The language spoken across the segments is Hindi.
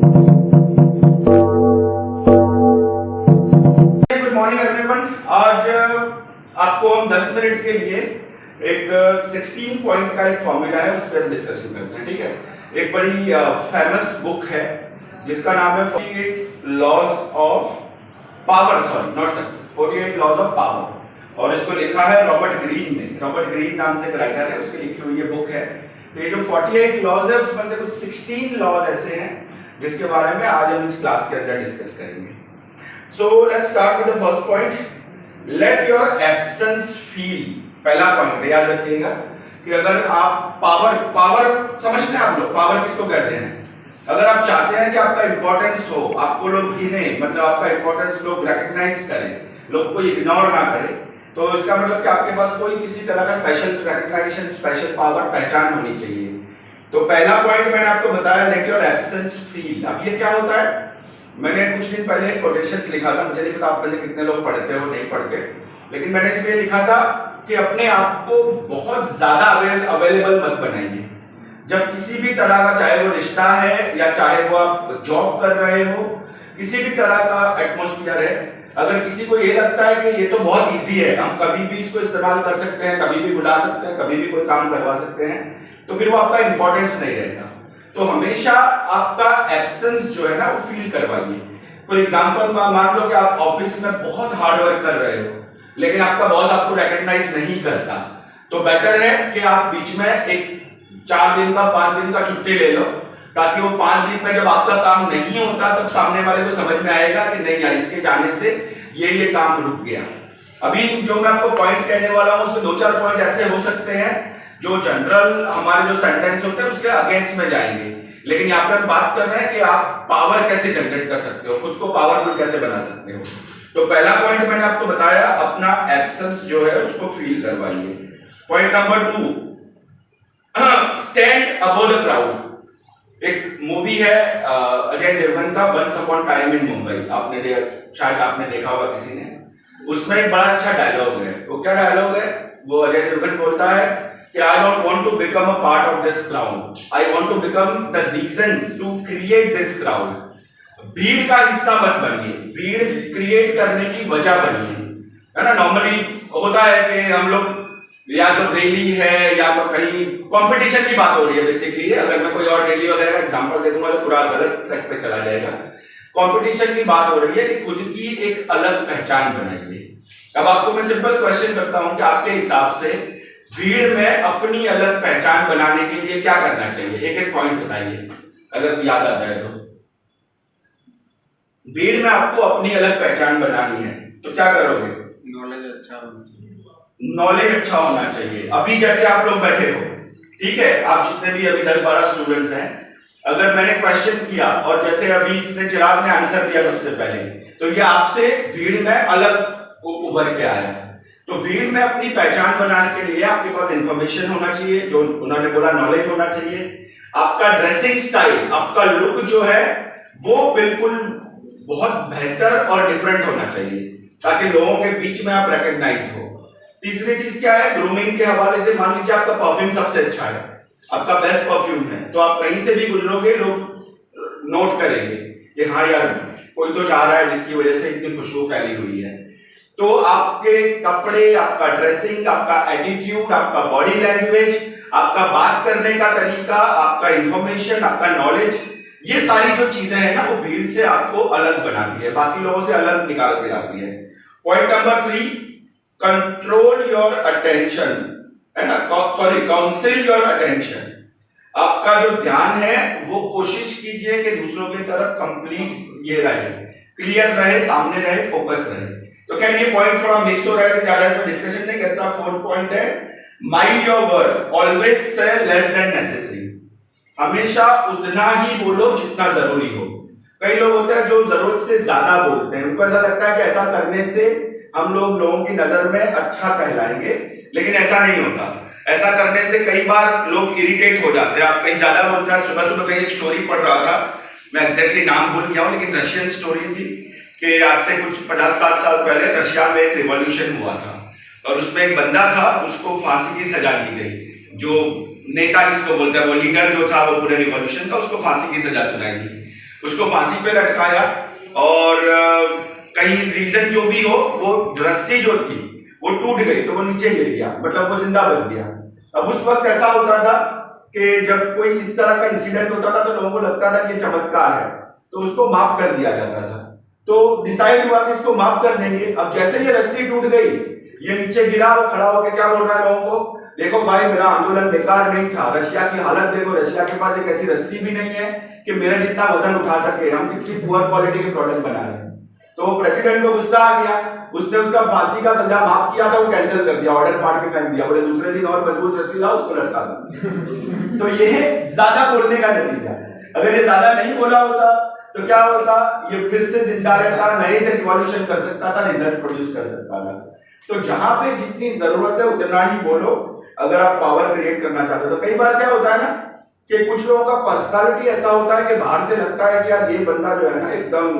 Good morning everyone. आज आपको हम 10 मिनट के लिए एक 16 पॉइंट का एक फॉर्मूला है उस पर डिस्कशन करते हैं, ठीक है। एक बड़ी फेमस बुक है जिसका नाम है 48 laws of power, sorry not success, 48 laws of power, और इसको लिखा है रॉबर्ट ग्रीन ने। रॉबर्ट ग्रीन नाम से एक राइटर है, उसकी लिखी हुई ये बुक है। तो ये जो 48 लॉज है उसमें से कुछ 16 लॉज ऐसे हैं जिसके बारे में आज हम इस क्लास के अंदर डिस्कस करेंगे। So let's start with the first point. Let your absence feel. पहला पॉइंट याद रखिएगा कि अगर आप पावर समझते हैं, आप लोग पावर किसको कहते हैं? अगर आप चाहते हैं कि आपका इंपॉर्टेंस हो, आपको लोग गिने, मतलब आपका इंपॉर्टेंस लोग रिकॉग्नाइज करें, लोग कोई इग्नोर ना करें, तो इसका मतलब कि आपके पास कोई किसी तरह का स्पेशल रिकॉग्निशन, स्पेशल पावर, पहचान होनी चाहिए। तो पहला पॉइंट मैंने आपको बताया, लेट योर एब्सेंस फील। अब ये क्या होता है? मैंने कुछ दिन पहले कोटेशंस लिखा था, मुझे नहीं पता आप में से कितने लोग पढ़ते हो नहीं पढ़ते, लेकिन मैंने इसमें लिखा था कि अपने आप को बहुत ज्यादा अवेलेबल मत बनाइए। जब किसी भी तरह का, चाहे वो रिश्ता है या चाहे वो आप जॉब कर रहे हो, किसी भी तरह का एटमॉस्फेयर है, अगर किसी को ये लगता है कि ये तो बहुत इजी है, हम कभी भी इसको इस्तेमाल कर सकते हैं, कभी भी बुला सकते हैं, कभी भी कोई काम करवा सकते हैं, तो फिर वो आपका इंपॉर्टेंस नहीं रहता। तो हमेशा आपका एब्सेंस जो है ना वो फील करवाइए। फॉर एग्जांपल मान लो कि आप ऑफिस में बहुत हार्ड वर्क कर रहे हो, लेकिन आपका बॉस आपको रिकॉग्नाइज नहीं करता, तो बेटर है कि आप बीच में एक 4 दिन का 5 दिन का छुट्टी ले लो, ताकि वो 5 दिन में जब आपका काम नहीं होता तब सामने वाले को समझ में आएगा कि नहीं यार, इसके जाने से ये काम रुक गया। अभी जो मैं आपको पॉइंट कहने वाला हूं उसमें 2-4 पॉइंट ऐसे हो सकते हैं जो जनरल हमारे जो सेंटेंस होते हैं उसके अगेंस्ट में जाएंगे, लेकिन यहाँ पे हम बात कर रहे हैं कि आप पावर कैसे जनरेट कर सकते हो, खुद को पावरफुल कैसे बना सकते हो। तो पहला पॉइंट मैंने आपको बताया, अपना एब्सेंस जो है उसको फील करवाइए। Point number 2, stand above the crowd. एक मूवी है अजय देवगन का, once upon time in Mumbai, शायद आपने देखा होगा किसी ने। उसमें एक बड़ा अच्छा डायलॉग है। वो क्या डायलॉग है? वो अजय देवगन बोलता है कि I don't want to become a part of this crowd. I want to become the reason to create this crowd. भीड़ का हिस्सा मत बनिए, भीड़ क्रिएट करने की वजह बनिए, है ना। नॉर्मली होता है कि हम लोग या तो रैली है या तो कहीं कंपटीशन की बात हो रही है बेसिकली। अगर मैं कोई और रैली वगैरह का एग्जांपल दे दूंगा तो पूरा गलत ट्रैक पे चला जाएगा। कंपटीशन की बात हो रही है कि खुद की एक अलग पहचान बनाइए। अब आपको मैं सिंपल क्वेश्चन करता हूं कि आपके हिसाब से भीड़ में अपनी अलग पहचान बनाने के लिए क्या करना चाहिए? एक एक पॉइंट बताइए अगर याद आता है तो। भीड़ में आपको अपनी अलग पहचान बनानी है तो क्या करोगे? नॉलेज अच्छा होना चाहिए। नॉलेज अच्छा होना चाहिए। अभी जैसे आप लोग बैठे हो, ठीक है, आप जितने भी अभी 10-12 स्टूडेंट्स हैं, अगर मैंने क्वेश्चन किया और जैसे अभी इसने चिराग ने आंसर दिया सबसे पहले, तो ये आपसे भीड़ में अलग उभर के आया। तो भीड़ में अपनी पहचान बनाने के लिए आपके पास इंफॉर्मेशन होना चाहिए, जो उन्होंने बोला नॉलेज होना चाहिए। आपका ड्रेसिंग स्टाइल, आपका लुक जो है वो बिल्कुल बहुत बेहतर और डिफरेंट होना चाहिए ताकि लोगों के बीच में आप रिकॉग्नाइज हो। तीसरी चीज क्या है? ग्रूमिंग के हवाले से मान लीजिए आपका परफ्यूम सबसे अच्छा है, आपका बेस्ट परफ्यूम है, तो आप कहीं से भी गुजरोगे लोग नोट करेंगे कि हाँ यार कोई तो जा रहा है जिसकी वजह से इतनी खुशबू फैली हुई है। तो आपके कपड़े, आपका ड्रेसिंग, आपका एटीट्यूड, आपका बॉडी लैंग्वेज, आपका बात करने का तरीका, आपका इंफॉर्मेशन, आपका नॉलेज, ये सारी जो चीजें हैं ना वो भीड़ से आपको अलग बनाती है, बाकी लोगों से अलग निकाल के लाती है। Point number 3, control your attention, है ना, सॉरी काउंसिल योर अटेंशन। आपका जो ध्यान है वो कोशिश कीजिए कि दूसरों की तरफ कंप्लीट ये रहे, क्लियर रहे, सामने रहे, फोकस रहे। तो क्या ये पॉइंट थोड़ा मिक्स हो रहा है, ज्यादा इसमें डिस्कशन नहीं करता। 4th पॉइंट है, mind your word, always say less than necessary. हमेशा उतना ही बोलो जितना जरूरी हो। कई लोग होते हैं जो जरूरत से ज्यादा बोलते हैं, उनको ऐसा लगता है कि ऐसा करने से हम लोगों की नजर में अच्छा कहलाएंगे, लेकिन ऐसा नहीं होता। ऐसा करने से कई बार लोग इरिटेट हो जाते हैं। आप कहीं ज्यादा बोलते हैं। सुबह सुबह कहीं एक स्टोरी पढ़ रहा था, मैं एग्जैक्टली नाम भूल गया हूं, लेकिन रशियन स्टोरी थी कि आज से कुछ 50-60 साल पहले रशिया में एक रिवॉल्यूशन हुआ था और उसमें एक बंदा था, उसको फांसी की सजा दी गई। जो नेता जिसको बोलते हैं, वो लीडर जो था वो पूरे रिवॉल्यूशन का, उसको फांसी की सजा सुनाई दी। उसको फांसी पे लटकाया और कहीं रीजन जो भी हो वो रस्सी जो थी वो टूट गई तो वो नीचे गिर गया, मतलब वो जिंदा बच गया। अब उस वक्त ऐसा होता था कि जब कोई इस तरह का इंसिडेंट होता था तो लोगों को लगता था कि चमत्कार है, तो उसको माफ कर दिया जाता था। तो डिसाइड हुआ कि इसको माफ कर देंगे। अब जैसे ये रस्सी टूट गई, ये नीचे गिरा, वो खड़ा होकर क्या बोल रहा है लोगों को, देखो भाई मेरा आंदोलन बेकार नहीं था, रशिया की हालत देखो, रशिया के पास एक ऐसी रस्सी भी नहीं है कि मेरा जितना वजन उठा सके, हम कितनी पुअर क्वालिटी के प्रोडक्ट बना रहे हैं। तो प्रेसिडेंट को गुस्सा आ गया, उसने उसका फांसी का सजा माफ किया था, वो कैंसिल कर दिया, ऑर्डर फाड़ के फेंक दिया, बोले दूसरे दिन और मजबूत रस्सी लाओ उसको लटका दो। तो ये ज्यादा बोलने का नतीजा। अगर ये ज्यादा नहीं बोला होता तो क्या होता, ये फिर से जिंदा रहता, नए से रिवॉल्यूशन कर सकता था, रिजल्ट प्रोड्यूस कर सकता था। तो जहां पे जितनी जरूरत है उतना ही बोलो अगर आप पावर क्रिएट करना चाहते हो। तो कई बार क्या होता है ना कि कुछ लोगों का पर्सनालिटी ऐसा होता है कि बाहर से लगता है कि यार ये बंदा जो है ना एकदम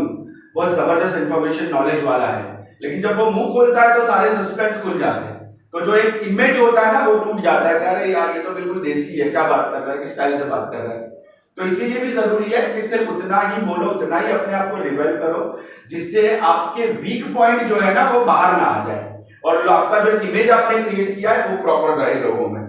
बहुत जबरदस्त इंफॉर्मेशन नॉलेज वाला है, लेकिन जब वो मुंह खोलता है तो सारे सस्पेंस खुल जाते हैं। तो जो एक इमेज होता है ना वो टूट जाता है कि अरे यार ये तो बिल्कुल देसी है, क्या बात कर रहा है, किस स्टाइल से बात कर रहा है। तो इसीलिए भी जरूरी है कि सिर्फ उतना ही बोलो, उतना ही अपने आप को रिवेल करो जिससे आपके वीक पॉइंट जो है ना वो बाहर ना आ जाए और आपका जो इमेज आपने क्रिएट किया है वो प्रॉपर रहे लोगों में।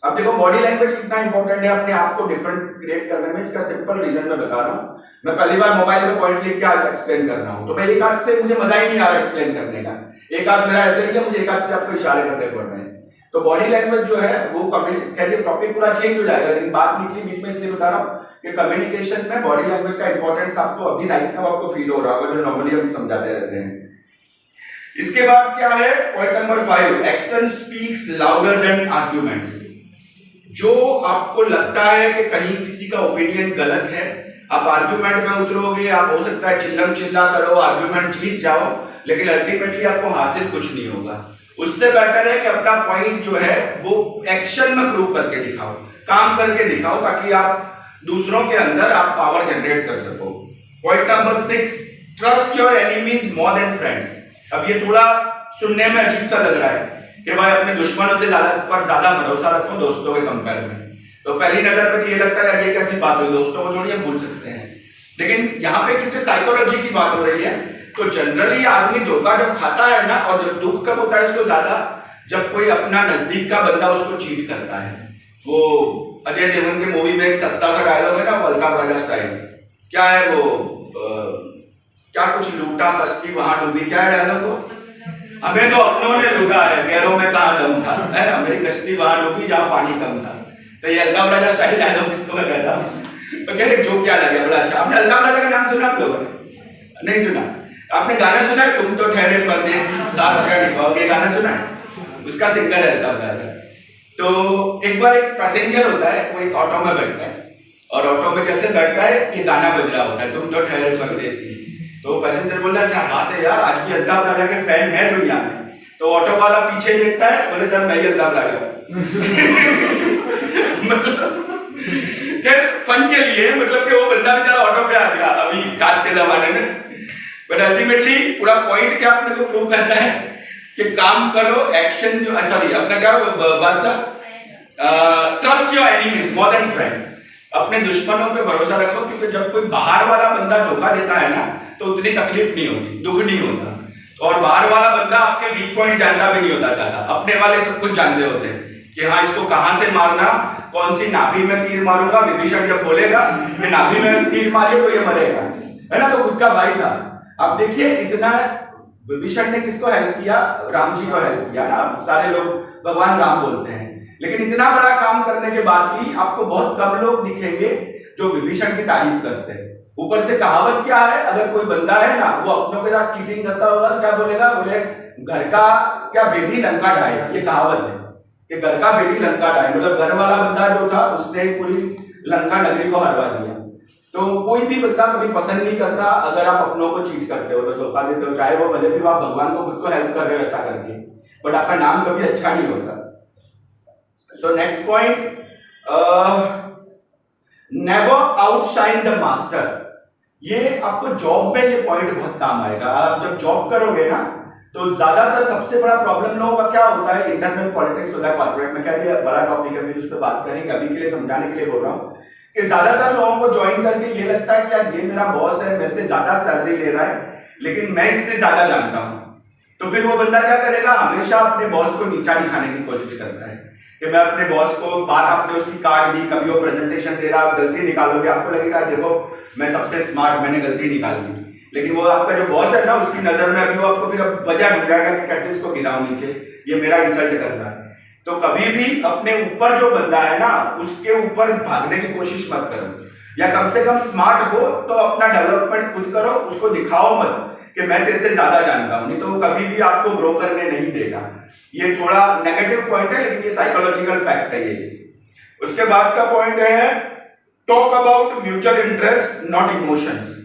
अब देखो बॉडी लैंग्वेज कितना इंपॉर्टेंट है अपने आप को डिफरेंट क्रिएट करने में, इसका सिंपल रीजन मैं बता रहा हूँ। मैं पहली बार मोबाइल में पॉइंट लिख के आज एक्सप्लेन कर रहा हूँ, तो मैं एक हाथ से मुझे मजा ही नहीं आ रहा एक्सप्लेन करने का, एक हाथ मेरा ऐसे ही है, मुझे एक हाथ से आपको इशारे करने पड़ रहे हैं। तो बॉडी लैंग्वेज जो है वो कम्युनिकेशन, टॉपिक पूरा चेंज हो जाएगा लेकिन बात निकली बीच में इसलिए बता रहा हूँ कि कम्युनिकेशन में बॉडी लैंग्वेज का इंपॉर्टेंस आपको अभी राइट नाउ आपको फील हो रहा होगा, जो नॉर्मली हम समझाते रहते हैं। इसके बाद क्या है, point number 5, action speaks louder than arguments. जो आपको लगता है कि कहीं किसी का ओपिनियन गलत है, आप आर्ग्यूमेंट में उतरोगे, आप हो सकता है चिल्लम चिल्ला करो, आर्ग्यूमेंट जीत जाओ, लेकिन अल्टीमेटली आपको हासिल कुछ नहीं होगा। उससे बेटर है कि अपना पॉइंट जो है वो एक्शन में प्रूव करके दिखाओ, काम करके दिखाओ, ताकि आप दूसरों के अंदर आप पावर जनरेट कर सको। Point number 6, trust your enemies more than friends. अब ये थोड़ा सुनने में अजीब सा लग रहा है कि भाई अपने दुश्मनों से ज्यादा भरोसा रखो दोस्तों के कंपेयर में। तो पहली नजर पे ये लगता है ये कैसी बात हुई, दोस्तों को थोड़ी हम भूल सकते हैं। लेकिन यहाँ पे क्योंकि साइकोलॉजी की बात हो रही है, तो जनरली आदमी धोखा जब खाता है ना, और जब दुख कब होता है उसको ज्यादा, जब कोई अपना नजदीक का बंदा उसको चीट करता है। वो अजय देवगन के मूवी में एक सस्ता सा डायलॉग है ना, अल्ताफ राजा स्टाइल, क्या है वो, क्या कुछ लूटा कश्ती वहां डूबी, क्या है डायलॉग वो, हमें तो अपनों ने लूटा है गैरों में कहां दम था, है ना, मेरी कश्ती वहां डूबी जहां पानी कम था। तो ये अल्ताफ राजा स्टाइल डायलॉग किसको मैं कहता हूँ, तो कह रहे जो क्या लगे बड़ा अच्छा। आपने अल्ताफ राजा का नाम सुना आप लोगों ने? नहीं सुना? आपने गाना सुना है, तुम तो ठहरे परदेसी साथ क्या निभाओगे, गाना सुना है? उसका सिंगर है अल्ताफ राजा। तो एक बार एक पैसेंजर होता है, वो एक ऑटो में बैठता है, और ऑटो में जैसे बैठता है ये गाना बज रहा होता है, तुम तो ठहरे परदेसी। तो पैसेंजर बोला क्या बात है यार, आज भी अल्ताफ राजा के फैन है दुनिया में। तो ऑटो वाला पीछे देखता है, बोले सर मैं ही अल्ताफ राजा फन के लिए, मतलब कि वो बंदा बेचारा ऑटो पे आ गया अभी आज के जमाने में। बट अल्टीमेटली पूरा पॉइंट क्या अपने को प्रूव करता है कि काम करो, एक्शन जो, सॉरी अपना क्या बात था, trust your enemies more than friends. अपने दुश्मनों पे भरोसा रखो, क्योंकि जब कोई बाहर वाला बंदा धोखा देता है ना तो उतनी तकलीफ नहीं होती, दुख नहीं होता। और बाहर वाला बंदा आपके वीक पॉइंट जानता भी नहीं होता ज्यादा, अपने वाले सब कुछ जानते होते हैं कि हाँ इसको कहां से मारना, कौन सी नाभि में तीर मारूंगा। विभीषण जब बोलेगा कि नाभि में तीर मारिए तो ये मरेगा, है ना, तो खुद का भाई था। अब देखिए इतना विभीषण ने किसको हेल्प किया, राम जी को हेल्प किया ना, सारे लोग भगवान राम बोलते हैं। लेकिन इतना बड़ा काम करने के बाद भी आपको बहुत कम लोग दिखेंगे जो विभीषण की तारीफ करते हैं। ऊपर से कहावत क्या है, अगर कोई बंदा है ना वो अपनों के साथ चीटिंग करता होगा तो क्या बोलेगा, बोले घर का क्या बेदी लंका ढाए, ये कहावत है कि घर का बेदी लंका ढाए, मतलब घर वाला बंदा जो था उसने पूरी लंका नगरी को हरवा दिया। तो कोई भी बंदा कभी पसंद नहीं करता अगर आप अपनों को चीट करते हो, तो धोखा देते हो, चाहे वो भले भी आप भगवान को खुद को हेल्प कर रहे हो ऐसा करके, बट आपका नाम कभी अच्छा नहीं होता। So next point, never outshine the master. ये आपको जॉब में ये पॉइंट बहुत काम आएगा। आप जब जॉब करोगे ना तो ज्यादातर सबसे बड़ा प्रॉब्लम लोगों का क्या होता है, इंटरनल पॉलिटिक्स होता है कॉर्पोरेट में। क्या ये बड़ा टॉपिक है, फिर उस पर बात करेंगे, अभी के लिए समझाने के लिए बोल रहा हूँ कि ज्यादातर लोगों को ज्वाइन करके ये लगता है कि यार ये मेरा बॉस है, मेरे से ज्यादा सैलरी ले रहा है, लेकिन मैं इससे ज्यादा जानता हूं। तो फिर वो बंदा क्या करेगा, हमेशा अपने बॉस को नीचा दिखाने की कोशिश करता है कि मैं अपने बॉस को, बात आपने उसकी काट दी, कभी वो प्रेजेंटेशन दे रहा, आप गलती निकालोगे, आपको लगेगा देखो मैं सबसे स्मार्ट, मैंने गलती निकाल दी, लेकिन वो आपका जो बॉस है ना, उसकी नजर में अभी वो आपको फिर वजह ढूंढेगा कि कैसे इसको गिराऊं नीचे, ये मेरा इंसल्ट कर रहा है। तो कभी भी अपने ऊपर जो बंदा है ना, उसके ऊपर भागने की कोशिश मत करो, या कम से कम स्मार्ट हो तो अपना डेवलपमेंट खुद करो, उसको दिखाओ मत कि मैं तेरे से ज्यादा जानता हूं, नहीं तो वो कभी भी आपको ग्रो करने नहीं देगा। ये थोड़ा नेगेटिव पॉइंट है, लेकिन ये साइकोलॉजिकल फैक्ट है ये। उसके बाद का पॉइंट है talk about mutual interest not emotions.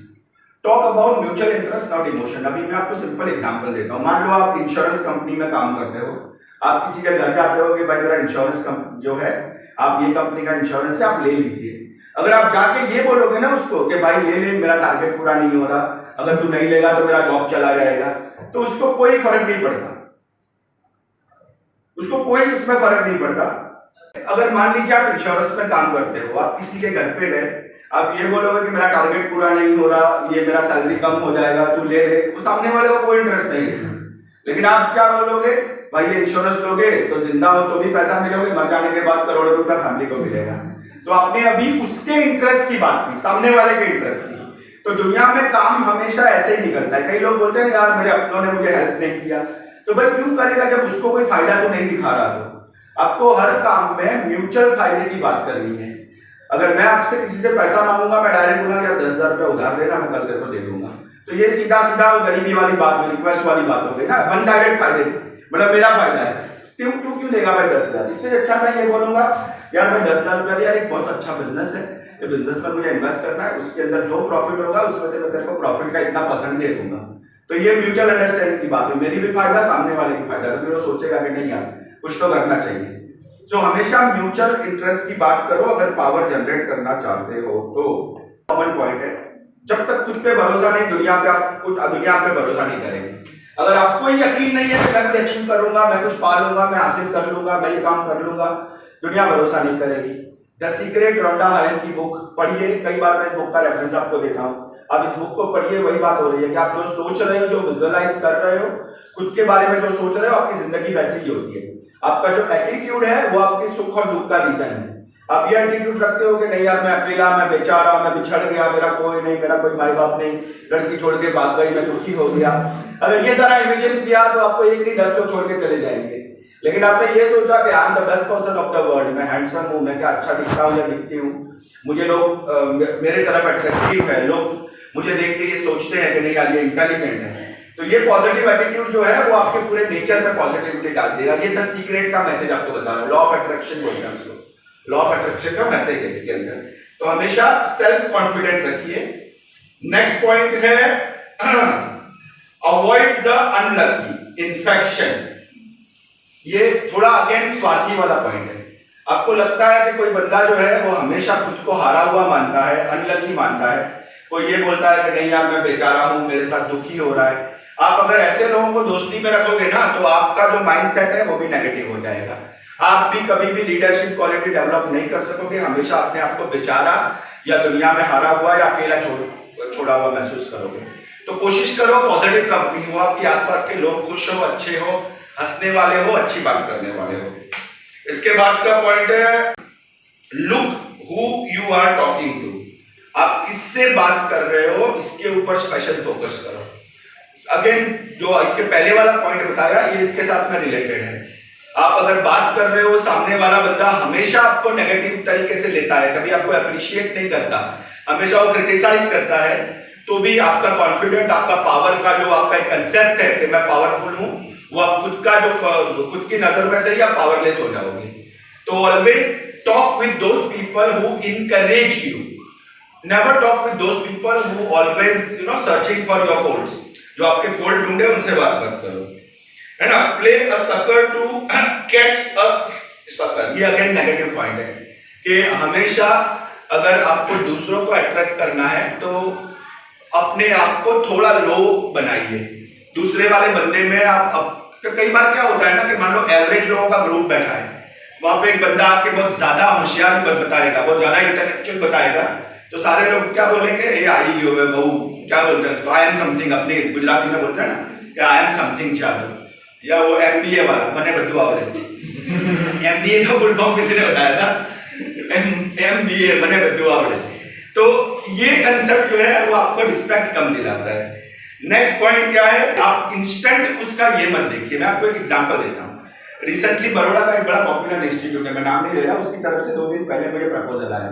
Talk about mutual interest not emotion. अभी मैं आपको सिंपल एग्जांपल देता हूं। मान लो आप इंश्योरेंस कंपनी में काम करते हो, आप किसी के घर जाते हो कि भाई मेरा इंश्योरेंस जो है, आप ये कंपनी का इंश्योरेंस है, आप ले लीजिए। अगर आप जाके ये बोलोगे ना उसको कि भाई ले ले, मेरा टारगेट पूरा नहीं हो रहा, अगर तू नहीं लेगा तो मेरा जॉब चला जाएगा, तो उसको कोई फर्क नहीं पड़ता, उसको कोई इसमें फर्क नहीं पड़ता। अगर मान लीजिए आप इंश्योरेंस में काम करते हो, आप किसी के घर पे गए, आप ये बोलोगे कि मेरा टारगेट पूरा नहीं हो रहा, ये मेरा सैलरी कम हो जाएगा, तू ले ले, वो सामने वाले को कोई इंटरेस्ट नहीं है इसमें। लेकिन आप क्या बोलोगे, भाई ये इंश्योरेंस लोगे तो जिंदा हो तो भी पैसा मिलोगे, मर जाने के बाद करोड़ों रुपया फैमिली को मिलेगा। तो आपने अभी उसके इंटरेस्ट की बात की, सामने वाले के इंटरेस्ट की। तो दुनिया में काम हमेशा ऐसे ही निकलता है। कई लोग बोलते हैं यार मेरे अपनों ने मुझे हेल्प नहीं किया, तो भाई क्यों करेगा जब उसको कोई फायदा तो नहीं दिखा रहा। तो आपको हर काम में म्यूचुअल फायदे की बात करनी है। अगर मैं आपसे किसी से पैसा मांगूंगा, मैं डायरेक्ट बोलूंगा यार 10,000 रुपया उधार देना, मैं कल तेरे को दे दूंगा, तो ये सीधा सीधा गरीबी वाली बात, रिक्वेस्ट वाली बात हो गई ना, वन साइडेड फायदे, मतलब मेरा फायदा है, तू क्यों देगा भाई 10,000। इससे अच्छा मैं ये बोलूंगा यार मैं 10,000 रुपया दिया, एक बहुत अच्छा बिजनेस है, ये बिजनेस में मुझे इन्वेस्ट करना है, उसके अंदर जो प्रॉफिट होगा उसमें से मैं तेरे को प्रॉफिट का इतना % दे दूंगा। तो ये म्यूचुअल अंडरस्टैंडिंग की बात है, मेरी भी फायदा, सामने वाले की फायदा, तो फिर वो सोचेगा कि नहीं यार कुछ तो करना चाहिए। तो हमेशा म्यूचुअल इंटरेस्ट की बात करो अगर पावर जनरेट करना चाहते हो तो। कॉमन पॉइंट है, जब तक खुद पे भरोसा नहीं, दुनिया पे आप कुछ दुनिया पे भरोसा नहीं करेंगे। अगर आपको यकीन नहीं है कि मैं कुछ अचीव करूंगा, मैं कुछ पा लूंगा, मैं हासिल कर लूंगा, मैं ये काम कर लूंगा, दुनिया भरोसा नहीं करेगी। द सीक्रेट, रोंडा हायन की बुक पढ़िए, कई बार मैं बुक का रेफरेंस आपको देता हूं, आप इस बुक को पढ़िए। वही बात हो रही है कि आप जो सोच रहे हो, जो विजुअलाइज कर रहे हो, खुद के बारे में जो सोच रहे हो, आपकी जिंदगी वैसी ही होती है। आपका जो एटीट्यूड है वो आपके सुख और दुख का रीजन है। आप ये एटीट्यूड रखते हो कि नहीं यार मैं अकेला, मैं बेचारा, मैं बिछड़ गया, मेरा कोई नहीं, मेरा कोई माई बाप नहीं, लड़की छोड़ के भाग गई, मैं दुखी हो गया। अगर ये सारा इमेजिन किया तो आपको एक नहीं 10 लोग छोड़ के चले जाएंगे। लेकिन आपने ये सोचा कि I am the best person of the world, मैं हैंडसम हूं, मैं क्या अच्छा दिखता हूं या दिखती हूं, मुझे लोग मेरे तरफ अट्रैक्टिव है, लोग मुझे देख के ये सोचते हैं कि नहीं यार ये इंटेलिजेंट है। तो ये पॉजिटिव एटीट्यूड जो है वो आपके पूरे नेचर में पॉजिटिविटी डाल देगा। ये द सीक्रेट का मैसेज आपको बता रहा हूं, लॉ ऑफ अट्रैक्शन बोलते हैं उसको, लॉ ऑफ अट्रैक्शन का मैसेज है इसके अंदर। तो हमेशा सेल्फ कॉन्फिडेंट रखिए। नेक्स्ट पॉइंट है अवॉइड द अनलकी इन्फेक्शन। ये थोड़ा अगेन स्वार्थी वाला पॉइंट है। आपको लगता है कि कोई बंदा जो है वो हमेशा खुद को हारा हुआ मानता है, अनलकी मानता है, कोई ये बोलता है कि नहीं यार मैं बेचारा हूं, मेरे साथ दुखी हो रहा है। आप अगर ऐसे लोगों को दोस्ती में रखोगे ना तो आपका जो माइंडसेट है वो भी नेगेटिव हो जाएगा। आप भी कभी भी लीडरशिप क्वालिटी डेवलप नहीं कर सकोगे, हमेशा अपने आप को बेचारा या दुनिया में हारा हुआ या अकेला छोड़ा हुआ महसूस करोगे। तो कोशिश करो पॉजिटिव कंपनी हो, आपके आसपास के लोग खुश हो, अच्छे हो, हंसने वाले हो, अच्छी बात करने वाले हो। इसके बाद का पॉइंट है look who you are talking to. आप किससे बात कर रहे हो इसके ऊपर स्पेशल फोकस करो। अगेन जो इसके पहले वाला पॉइंट बताया ये इसके साथ में रिलेटेड है। आप अगर बात कर रहे हो, सामने वाला बंदा हमेशा आपको नेगेटिव तरीके से लेता है, कभी आपको अप्रिशिएट नहीं करता, हमेशा वो क्रिटिसाइज करता है, तो भी आपका कॉन्फिडेंट, आपका पावर का जो आपका एक कंसेप्ट है कि मैं पावरफुल हूं, वो आप खुद की नजर में से ही आप पावरलेस हो जाओगे। तो always talk with those people who encourage you, never talk with those people who always searching for your faults. जो आपके फॉल्ट ढूंढे उनसे बात मत करो, है ना। Play a sucker to catch a sucker, ये अगेन नेगेटिव पॉइंट है कि हमेशा अगर आपको दूसरों को अट्रैक्ट करना है तो अपने आप को थोड़ा लो बनाइए। दूसरे वाले बंदे में आप कई बार क्या होता है ना कि मान लो एवरेज लोगों का ग्रुप बैठा है, वहां पे एक बंदा आके बहुत ज्यादा होशियार बताएगा, बहुत ज्यादा इंटेलेक्चुअल बताएगा, तो सारे लोग क्या बोलेंगे, ये आई हो बहू, क्या बोलते हैं, आई एम समथिंग, अपने गुजराती में बोलते हैं ना कि आई एम समथिंग यादव, या वो एमबीए वाला मने बद्दू आवड़े एमबीए का फुल फॉर्म किसी ने बताया था, एमबीए मने बद्दू आवड़े। तो ये कंसेप्ट जो है वो आपको रिस्पेक्ट कम दिलाता है। नेक्स्ट पॉइंट क्या है, आप इंस्टेंट उसका ये मत देखिए। मैं आपको एक एग्जांपल देता हूँ। रिसेंटली बड़ौदा का एक बड़ा पॉपुलर इंस्टीट्यूट है, मैं नाम नहीं ले रहा, उसकी तरफ से 2 दिन पहले मुझे प्रपोजल आया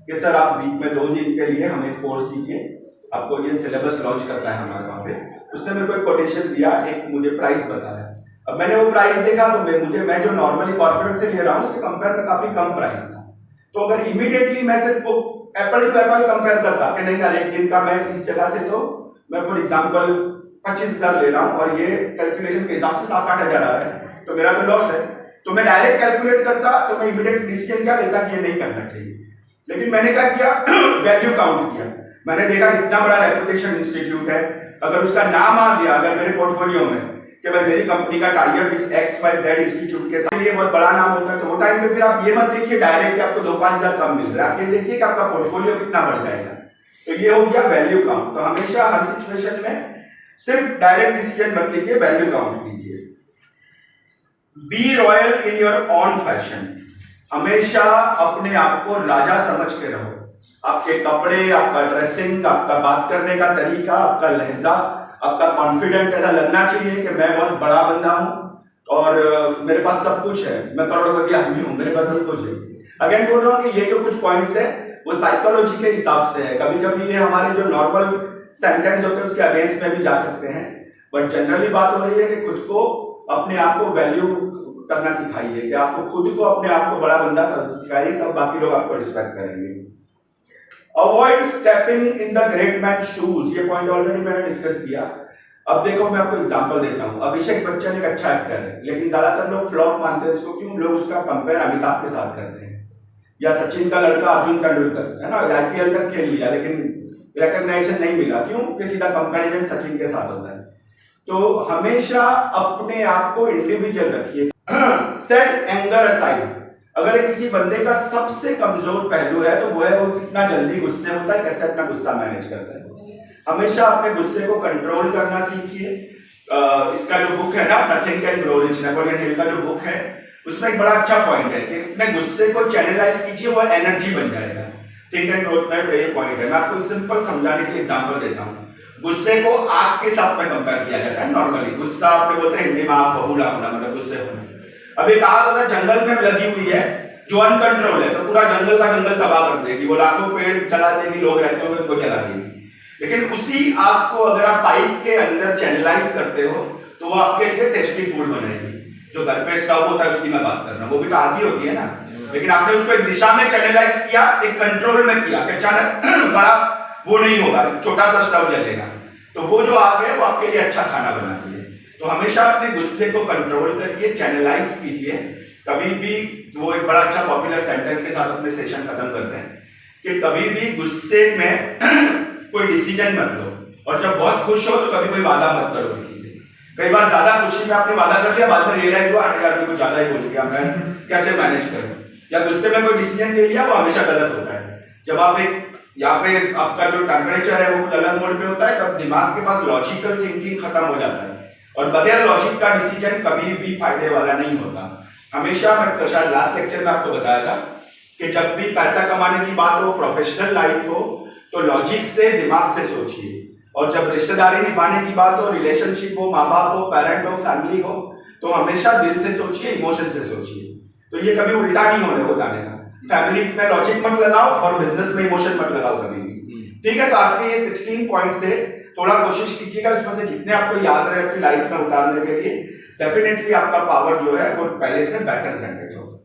कि सर आप वीक में 2 दिन के लिए हमें कोर्स दीजिए, आपको ये सिलेबस लॉन्च करता है हमारे वहाँ पे। उसने मेरे को एक कोटेशन दिया, एक मुझे प्राइस बताया। अब मैंने वो प्राइस देखा तो मैं जो नॉर्मली कॉर्पोरेट से ले रहा हूँ उसके कंपेयर में काफी कम प्राइस था। तो अगर इमीडिएटली मैं सिर्फ एप्पल टू एप्पल कंपेयर करता कि नहीं यार, एक दिन का मैं इस जगह से तो मैं फॉर एग्जांपल 25,000 ले रहा हूँ और ये कैलकुलेशन के हिसाब से 7-8 हज़ार आ रहा है, तो मेरा तो लॉस है। तो मैं डायरेक्ट कैलकुलेट करता तो मैं इमीडिएट डिसीजन क्या लेता कि ये नहीं करना चाहिए। लेकिन मैंने क्या किया, वैल्यू काउंट किया। मैंने देखा इतना बड़ा रेपुटेशन इंस्टीट्यूट है, अगर उसका नाम आ गया अगर मेरे पोर्टफोलियो में कि भाई मेरी कंपनी का टाई अप इस XYZ इंस्टीट्यूट के साथ, ये बहुत बड़ा नाम होता है, तो वो टाइम पे फिर आप ये मत देखिए डायरेक्ट कि आपको 2-5 हज़ार कम मिल रहा है, आप ये देखिए कि आपका पोर्टफोलियो कितना बढ़ जाएगा। तो ये हो गया वैल्यू काउंट। तो हमेशा हर सिचुएशन में सिर्फ डायरेक्ट डिसीजन मत लीजिए, वैल्यू काउंट कीजिए। Be royal in your own fashion, हमेशा अपने आप को राजा समझ के रहो। आपके कपड़े, आपका ड्रेसिंग, आपका बात करने का तरीका, आपका लहजा, आपका कॉन्फिडेंट ऐसा लगना चाहिए कि मैं बहुत बड़ा बंदा हूं और मेरे पास सब कुछ है, मैं करोड़पति आदमी हूं, मेरे पास सब कुछ है। अगेन बोल रहा हूं कि ये जो कुछ पॉइंट्स है वो साइकोलॉजी के हिसाब से है। कभी कभी ये हमारे जो नॉर्मल सेंटेंस होते हैं उसके अगेंस्ट में भी जा सकते हैं, बट जनरली बात हो रही है कि खुद को, अपने आप को वैल्यू करना सिखाइए, कि आपको खुद को, अपने आप को बड़ा बंदा सिखाइए, तब बाकी लोग आपको रिस्पेक्ट करेंगे। Avoid stepping in the great man shoes, ये पॉइंट ऑलरेडी मैंने डिस्कस किया। अब देखो मैं आपको एग्जांपल देता हूं। अभिषेक बच्चन एक अच्छा एक्टर है, लेकिन ज्यादातर लोग फ्लॉप मानते हैं इसको, क्यों? लोग उसका कंपेयर अमिताभ के साथ करते हैं, या सचिन का लड़का अर्जुन तेंदुलकर है ना, IPL तक खेल लिया लेकिन रिकॉग्निशन नहीं मिला, क्यों? कि सीधा कंपैरिजन सचिन के साथ होता है। तो हमेशा अपने आप को इंडिविजुअल रखिए। सेट एंगर असाइड, अगर किसी बंदे का सबसे कमजोर पहलू है तो वो है वो कितना जल्दी गुस्से होता है, कैसे अपना गुस्सा मैनेज करता है। हमेशा अपने गुस्से को कंट्रोल करना सीखिए। इसका जो बुक है ना, nothing can grow rich, Napoleon Hill का जो बुक है, उसमें एक बड़ा अच्छा पॉइंट है कि अपने गुस्से को चैनलाइज कीजिए, वो एनर्जी बन जाएगा। थिंक एंड ग्रोथ में ये पॉइंट है। मैं आपको सिंपल समझाने के लिए एग्जांपल देता हूँ। गुस्से को आग के साथ में कंपेयर किया जाता है नॉर्मली। गुस्सा आपने बोलते हैं हिंदी में आग बबूला होना, मतलब गुस्से होना। अब एक आग अगर जंगल में लगी हुई है जो अनकंट्रोल है, तो पूरा जंगल का जंगल तबाह कर देगी, वो लाखों पेड़ जला देगी, लोग रहते होंगे उनको जला देगी। लेकिन उसी आग को अगर आप पाइप के अंदर चैनलाइज करते हो तो वो आपके लिए टेस्टी फूड बनेगी। जो घर पे स्टोव होता है उसकी मैं बात कर रहा हूँ, वो भी तो आग ही होती है ना, लेकिन आपने उसको एक दिशा में चैनलाइज किया, एक कंट्रोल में किया कि अचानक बड़ा वो नहीं होगा, छोटा सा स्टोव जलेगा। तो वो जो आग है वो आपके लिए अच्छा खाना बनाती है। तो हमेशा अपने गुस्से को कंट्रोल करिए, चैनलाइज कीजिए। कभी भी, वो एक बड़ा अच्छा पॉपुलर सेंटेंस के साथ अपने सेशन खत्म करते हैं कि कभी भी गुस्से में कोई डिसीजन मत लो, और जब बहुत खुश हो तो कभी कोई वादा मत करो किसी से। कई बार ज्यादा खुशी में आपने वादा कर लिया, बाद में रियलाइज हुआ अरे यार कुछ ज्यादा ही बोल दिया, मैं कैसे मैनेज करूं। या गुस्से में कोई डिसीजन ले लिया, वो हमेशा गलत होता है। जब आप एक, यहाँ पे आपका जो टेम्परेचर है वो अलग मोड पे होता है, तब दिमाग के पास लॉजिकल थिंकिंग खत्म हो जाता है, और बगैर लॉजिक का डिसीजन कभी भी फायदे वाला नहीं होता। हमेशा, मैं शायद लास्ट लेक्चर में आपको बताया था कि जब भी पैसा कमाने की बात हो, प्रोफेशनल लाइफ हो, तो लॉजिक से, दिमाग से सोचिए। और जब रिश्तेदारी निभाने की बात हो, रिलेशनशिप हो, माँ बाप हो, पेरेंट हो, फैमिली हो, तो हमेशा दिल से सोचिए, इमोशन से सोचिए। तो ये कभी उल्टा नहीं हो जाने का। फैमिली में लॉजिक मत लगाओ और बिजनेस में इमोशन मत लगाओ कभी भी, ठीक है। तो आज के ये 16 पॉइंट से थोड़ा कोशिश कीजिएगा उसमें से जितने आपको याद रहे अपनी लाइफ में उतारने के लिए। डेफिनेटली आपका पावर जो है वो पहले से बेटर जनरेट होगा।